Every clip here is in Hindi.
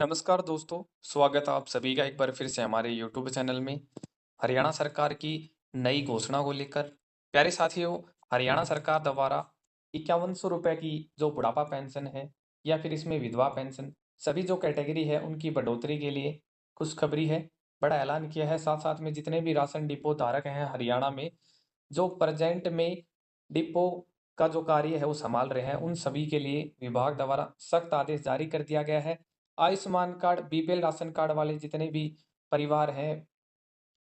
नमस्कार दोस्तों, स्वागत है आप सभी का एक बार फिर से हमारे यूट्यूब चैनल में। हरियाणा सरकार की नई घोषणा को लेकर प्यारे साथियों, हरियाणा सरकार द्वारा 5100 रुपए की जो बुढ़ापा पेंशन है या फिर इसमें विधवा पेंशन, सभी जो कैटेगरी है उनकी बढ़ोतरी के लिए खुशखबरी है। बड़ा ऐलान किया है। साथ साथ में जितने भी राशन डिपो धारक हैं हरियाणा में, जो प्रेजेंट में डिपो का जो कार्य है वो संभाल रहे हैं, उन सभी के लिए विभाग द्वारा सख्त आदेश जारी कर दिया गया है। Ayushman card, BPL ration card वाले जितने भी परिवार हैं,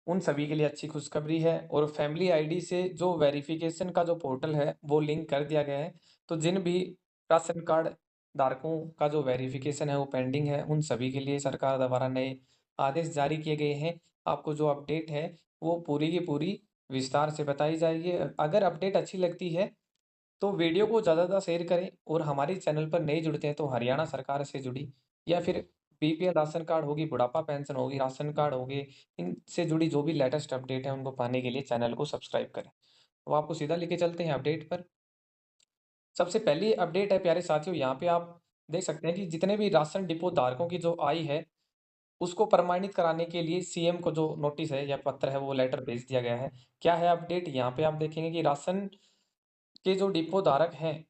उन सभी के लिए अच्छी खुशखबरी है। और फैमिली आईडी से जो वेरिफिकेशन का जो पोर्टल है, वो लिंक कर दिया गया है। तो जिन भी राशन कार्ड धारकों का जो वेरिफिकेशन है, वो पेंडिंग है, उन सभी के लिए सरकार द्वारा नए आदेश जारी किए गए हैं। आपको जो अपडेट है, वो पूरी की पूरी विस्तार से बताई जाएगी। अगर अपडेट अच्छी लगती है, तो वीडियो को ज़्यादा से ज़्यादा शेयर करें। और हमारे चैनल पर नए जुड़ते हैं तो हरियाणा सरकार से जुड़ी या फिर बीपीएल राशन कार्ड होगी, बुढ़ापा पेंशन होगी, राशन कार्ड हो गए, इनसे जुड़ी जो भी लेटेस्ट अपडेट है उनको पाने के लिए चैनल को सब्सक्राइब करें। तो आपको सीधा लेके चलते हैं अपडेट पर। सबसे पहली अपडेट है प्यारे साथियों, यहाँ पे आप देख सकते हैं कि जितने भी राशन डिपो धारकों की जो आय है, उसको प्रमाणित कराने के लिए सीएम को जो नोटिस है या पत्र है, वो लेटर भेज दिया गया है। क्या है अपडेट? यहाँ पे आप देखेंगे कि राशन के जो डिपो धारक हैं,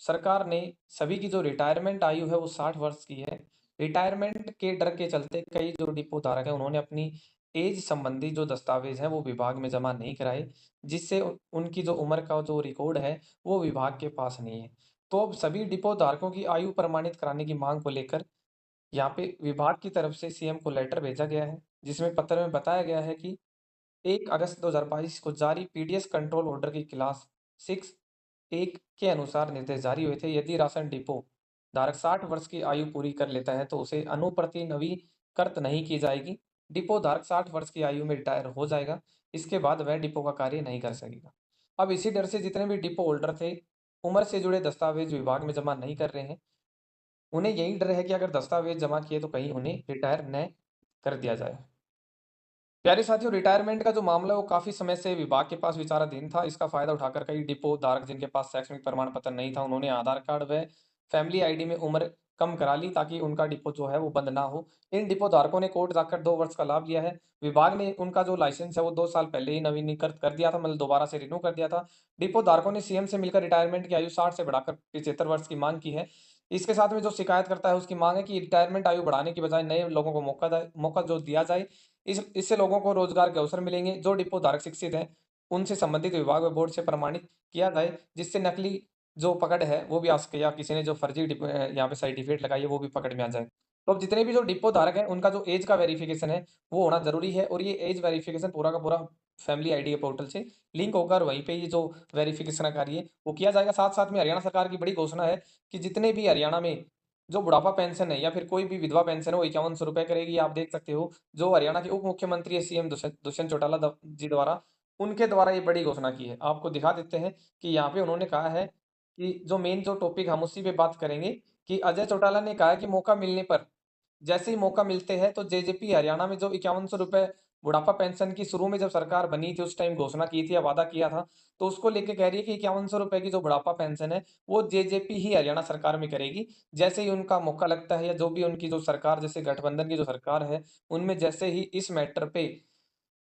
सरकार ने सभी की जो रिटायरमेंट आयु है वो 60 वर्ष की है। रिटायरमेंट के डर के चलते कई जो डिपो धारक हैं, उन्होंने अपनी एज संबंधी जो दस्तावेज हैं वो विभाग में जमा नहीं कराए, जिससे उनकी जो उम्र का जो रिकॉर्ड है वो विभाग के पास नहीं है। तो अब सभी डिपो धारकों की आयु प्रमाणित कराने की मांग को लेकर यहाँ पे विभाग की तरफ से सीएम को लेटर भेजा गया है, जिसमें पत्र में बताया गया है कि 1 अगस्त 2022 को जारी पीडीएस कंट्रोल ऑर्डर की क्लास 6 1 के अनुसार निर्देश जारी हुए थे। यदि राशन डिपो धारक 60 वर्ष की आयु पूरी कर लेता है तो उसे अनुप्रति नवीकृत नहीं की जाएगी। डिपो धारक 60 वर्ष की आयु में रिटायर हो जाएगा। इसके बाद वह डिपो का कार्य नहीं कर सकेगा। अब इसी डर से जितने भी डिपो होल्डर थे, उम्र से जुड़े दस्तावेज विभाग में जमा नहीं कर रहे हैं। उन्हें यही डर है कि अगर दस्तावेज जमा किए तो कहीं उन्हें रिटायर न कर दिया जाए। प्यारे साथियों, रिटायरमेंट का जो मामला है वो काफ़ी समय से विभाग के पास विचाराधीन था। इसका फ़ायदा उठाकर कई डिपो धारक जिनके पास शैक्षणिक प्रमाण पत्र नहीं था, उन्होंने आधार कार्ड व फैमिली आईडी में उम्र कम करा ली ताकि उनका डिपो जो है वो बंद ना हो। इन डिपो धारकों ने कोर्ट जाकर 2 वर्ष का लाभ लिया है। विभाग ने उनका जो लाइसेंस है वो 2 साल पहले ही नवीनीकृत कर दिया था, मतलब दोबारा से रिन्यू कर दिया था। डिपो धारकों ने सीएम से मिलकर रिटायरमेंट की आयु 60 से बढ़ाकर 75 वर्ष की माँग की है। इसके साथ में जो शिकायतकर्ता है उसकी माँग है कि रिटायरमेंट आयु बढ़ाने की बजाय नए लोगों को मौका जो दिया जाए। इससे लोगों को रोजगार के अवसर मिलेंगे। जो डिपो धारक शिक्षित हैं, उनसे संबंधित विभाग व बोर्ड से प्रमाणित किया जाए, जिससे नकली जो पकड़ है वो भी आ सके या किसी ने जो फर्जी यहाँ पे सर्टिफिकेट लगाई है वो भी पकड़ में आ जाए। तो अब जितने भी जो डिपो धारक हैं, उनका जो ऐज का वेरिफिकेशन है वो होना ज़रूरी है। और ये ऐज वेरिफिकेशन पूरा का पूरा फैमिली आईडी के पोर्टल से लिंक होकर वहीं पे ये जो वेरिफिकेशन का कार्य है वो किया जाएगा। साथ-साथ में हरियाणा सरकार की बड़ी घोषणा है कि जितने भी हरियाणा में जो बुढ़ापा पेंशन है या फिर कोई भी विधवा पेंशन है, वो 5100 रुपए करेगी। आप देख सकते हो, जो हरियाणा के उप मुख्यमंत्री है सीएम दुष्यंत चौटाला जी द्वारा, उनके द्वारा ये बड़ी घोषणा की है। आपको दिखा देते हैं कि यहाँ पे उन्होंने कहा है कि जो मेन जो टॉपिक हम उसी पे बात करेंगे कि अजय चौटाला ने कहा है कि मौका मिलने पर, जैसे ही मौका मिलते हैं तो जेजेपी हरियाणा में जो 5100 रुपए बुढ़ापा पेंशन की शुरू में जब सरकार बनी थी उस टाइम घोषणा की थी या वादा किया था, तो उसको लेके कह रही है कि 5100 रुपए की जो बुढ़ापा पेंशन है वो जेजेपी ही हरियाणा सरकार में करेगी। जैसे ही उनका मौका लगता है या जो भी उनकी जो सरकार, जैसे गठबंधन की जो सरकार है, उनमें जैसे ही इस मैटर पे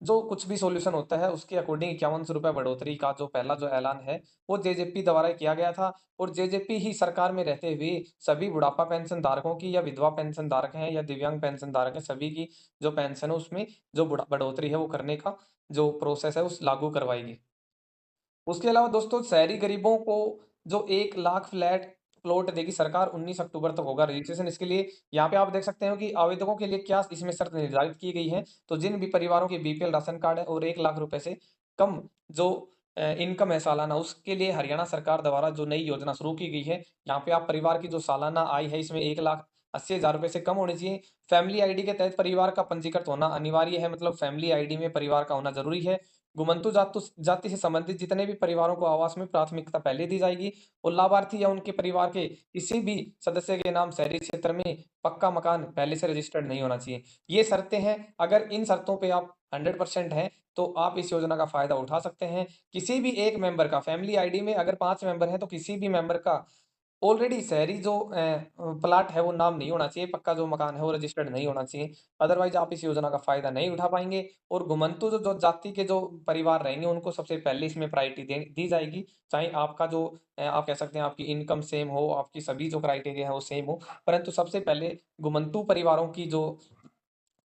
जो कुछ भी सॉल्यूशन होता है उसके अकॉर्डिंग 5100 रुपए बढ़ोतरी का जो पहला जो ऐलान है वो जेजेपी द्वारा किया गया था। और जेजेपी ही सरकार में रहते हुए सभी बुढ़ापा पेंशन धारकों की या विधवा पेंशन धारक हैं या दिव्यांग पेंशन धारक हैं, सभी की जो पेंशन है उसमें जो बढ़ोतरी है वो करने का जो प्रोसेस है उस लागू करवाएगी। उसके अलावा दोस्तों, शहरी गरीबों को जो 1 लाख फ्लैट प्लॉट देगी सरकार, 19 अक्टूबर तक होगा रजिस्ट्रेशन। इसके लिए यहाँ पे आप देख सकते हो कि आवेदकों के लिए क्या इसमें शर्त निर्धारित की गई है। तो जिन भी परिवारों के बीपीएल राशन कार्ड है और 1 लाख रुपए से कम जो इनकम है सालाना, उसके लिए हरियाणा सरकार द्वारा जो नई योजना शुरू की गई है, यहाँ पे आप परिवार की जो सालाना आय है इसमें 1,80,000 रुपए से कम होनी चाहिए। फैमिली आईडी के तहत परिवार का पंजीकृत होना अनिवार्य है, मतलब फैमिली आईडी में परिवार का होना ज़रूरी है। गुमंतु जाति से संबंधित जितने भी परिवारों को आवास में प्राथमिकता पहले दी जाएगी। और लाभार्थी या उनके परिवार के किसी भी सदस्य के नाम शहरी क्षेत्र में पक्का मकान पहले से रजिस्टर्ड नहीं होना चाहिए। ये शर्तें हैं, अगर इन शर्तों पे आप 100% हैं, तो आप इस योजना का फ़ायदा उठा सकते हैं। किसी भी एक मेंबर का फैमिली आईडी में अगर 5 मेंबर हैं, तो किसी भी मेंबर का ऑलरेडी शहरी जो प्लाट है वो नाम नहीं होना चाहिए, पक्का जो मकान है वो रजिस्टर्ड नहीं होना चाहिए। अदरवाइज़ आप इस योजना का फ़ायदा नहीं उठा पाएँगे और घुमंतु जो जो जाति के जो परिवार रहेंगे उनको सबसे पहले इसमें प्रायोरिटी दे दी जाएगी। चाहे आपका जो आप कह सकते हैं आपकी इनकम सेम हो, आपकी सभी जो क्राइटेरिया है वो सेम हो, परंतु सबसे पहले घुमंतु परिवारों की जो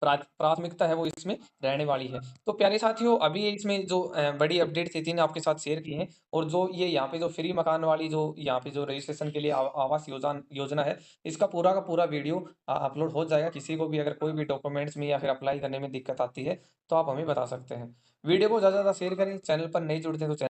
प्राथमिकता है वो इसमें रहने वाली है। तो प्यारे साथियों, अभी ये इसमें जो बड़ी अपडेट्स थी 3 आपके साथ शेयर की हैं और जो ये यहाँ पे जो फ्री मकान वाली जो यहाँ पे जो रजिस्ट्रेशन के लिए आवास योजना है, इसका पूरा का पूरा वीडियो अपलोड हो जाएगा। किसी को भी अगर कोई भी डॉक्यूमेंट्स में या फिर अप्लाई करने में दिक्कत आती है, तो आप हमें बता सकते हैं। वीडियो को ज़्यादा से ज़्यादा शेयर करें, चैनल पर नए जुड़ते हैं तो